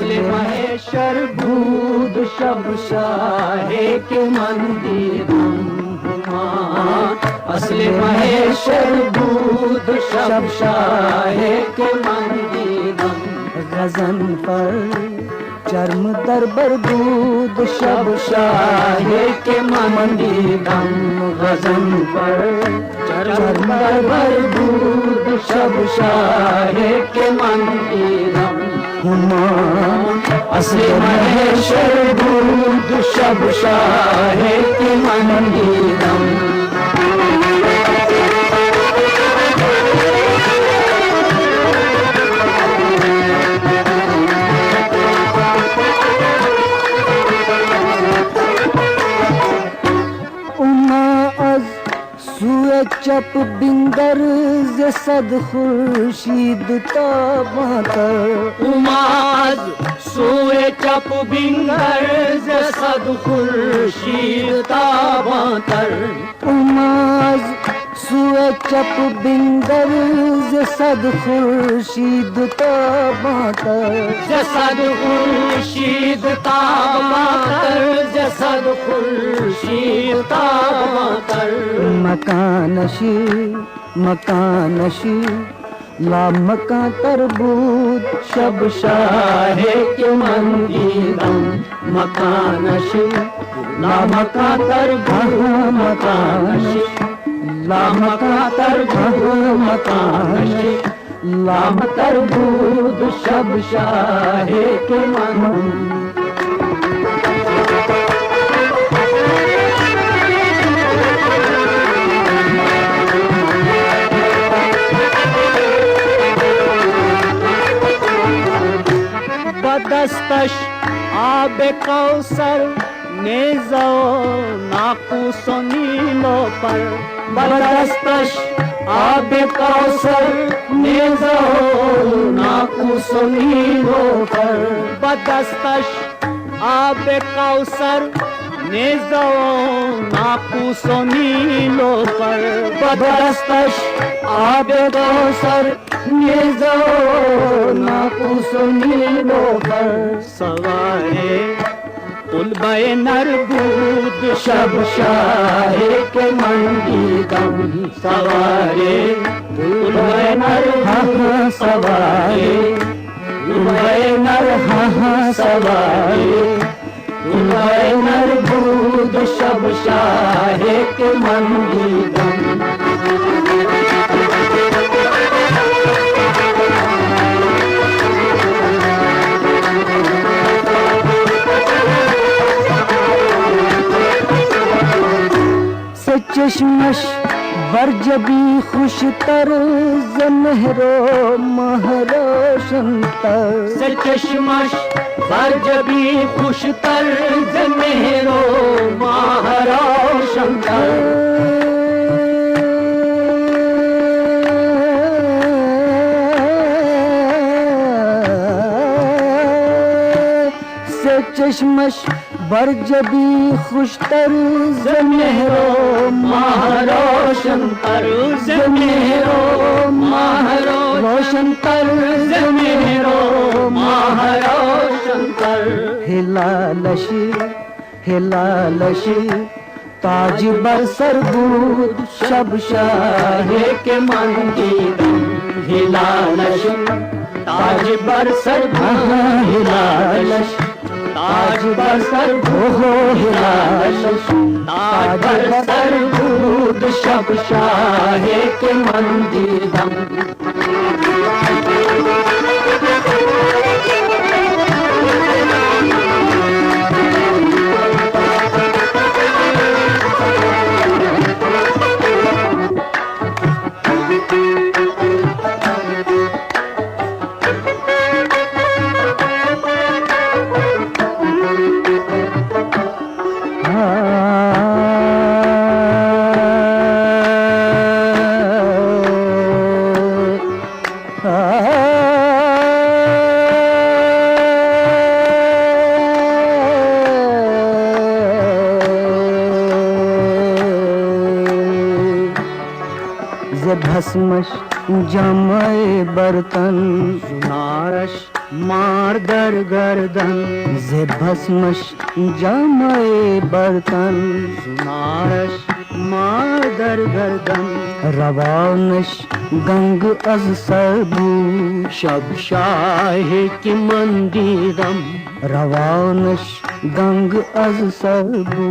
असले महेश्वर भूत शब शाहे के मंदिर असले महेश्वर भूत शब शाहे के मंदिर गजन पर चर्म दरबर दूध शब शाहे के मंदिर गजन पर चर्म दरबर दूध शब शाहे के मंदिर असले महेश्वर भूत शब शाहे के मंदिर चप बिंदर सद खुर्शीद ताबातर उमाज सोए चप बिंदर सद खुर्शीद ताबातर उमाज सोए चप बिंदर सद खुर्शीद ताबातर सद खुर्शीद ताबातर जसद खुर्शीद ताबातर मकानशी ला मका तरबूत शब शाहे के मंदिरम मकानशी ला मका तरबूत मकानशी ला मका तरबूत मकानशी ला मका तरबूत शब शाहे के मंदिरम दस्तश आब कौसर नेज़ो नाक़ूसो नीलो पर बदस्तश आब कौसर नेज़ो नाक़ूसो नीलो पर बदस्तश आब कौसर नेज़ो नाक़ूसो नीलो पर बदस्तश आब कौसर नेज़ो नाक़ूसो नीलो पर सवाए उलबे नरबूद शब शाहे के मंदिरम सवारे उलबे नर सवारे उलबे नर सवारे उलबे नरबूद शब शाहे के मंदिरम चश्मश बरजबी खुश तर ज़महरो महरोशन तर चश्मश बरजबी खुश तर ज़महरो महरोशन तर चश्मश बरजबी खुशतर ज़महरो महरोशन तर ज़महरो महरोशन तर ज़महरो महरोशन तर हिलालशी ताज बर सरबूद शब शाहे के मंदिरम हिलालशी ताज बर सरबूद हिलालशी ताज बसर हो हिलालशी ताज बसर भूत शब शाहे के मंदिरम भस्मश जमाए बर्तन जुनारश मार दर गर्दन जे भस्मश जमाए बर्तन जुनारश मार दर गर्दन रवानश गंग अज सरबू शब शाहे की मंदिरम रवानश गंग अज सरबू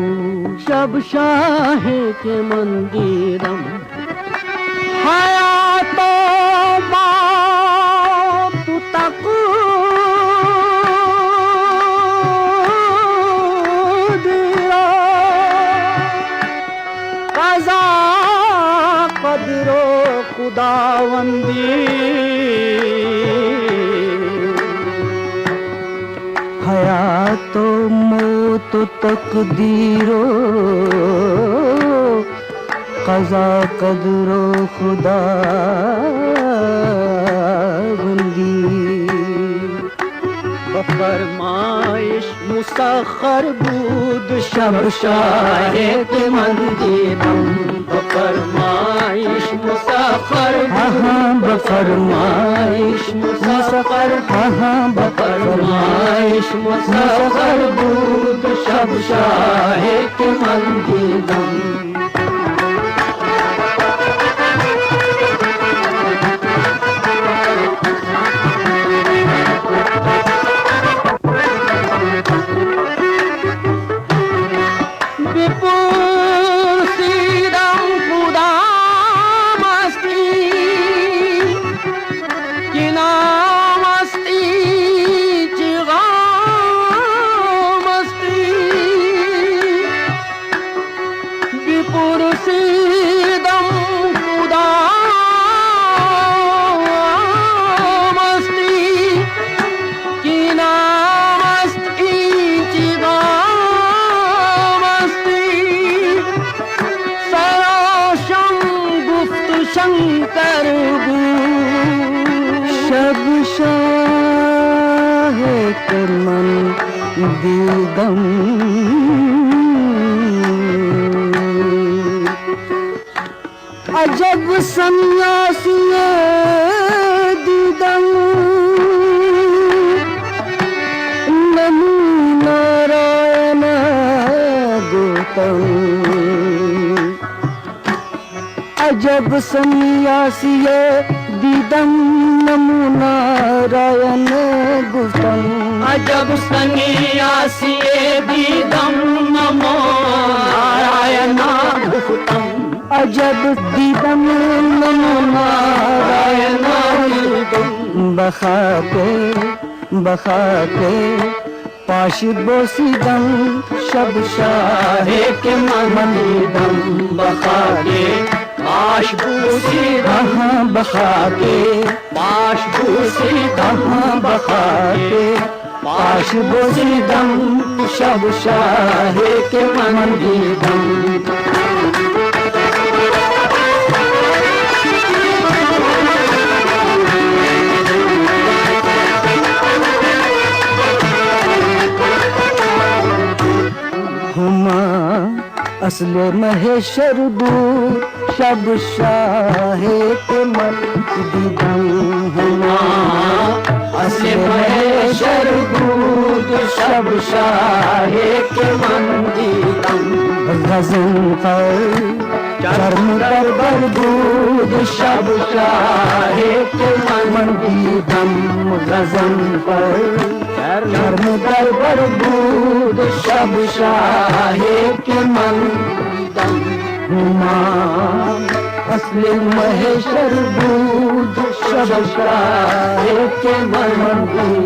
शब शाहे के मंदिरम हयातो मौत तक दिया कज़ा कदरो खुदावंदी हयातो मौत तकदीरो कज़ा कदरो खुदा बंदी बफरमाइश मुसख्खर बूद शब शाहे के मंदिरम बफरमाइश मुसख्खर बफरमाइश मुसख्खर बफरमाइश मुसख्खर बूद शब शाहे के मंदिरम शंकर शब शाहे के मंदिरम अजब सन्यासी दीदम नमो नारायण गौतम अजब सन्यासी दीदम नमो नारायण गौतम अजब सन्यासी दीदम नमो नारायण गौतम अजब दीदम नमो नारायण बखा के पाश बोसीदम शब शाहे के मंदिरम बखा के पाश बोसीदम बखा के पाश बोसीदम बखा के पाश बोसीदम शब शाहे के मंदिरम असले महेश्वर बूद शब शाहे के मंदिरम हुआ असले महेश्वर बूद शब शाहे के मंदिरम गज़न पर चर्म पर बरबूद शब शाहे के मंदिरम गज़न पर चर्म पर बरबूद शब शाहे के मंदिरम हुआ असली महेश्वर बूद शब शाहे के मंदिरम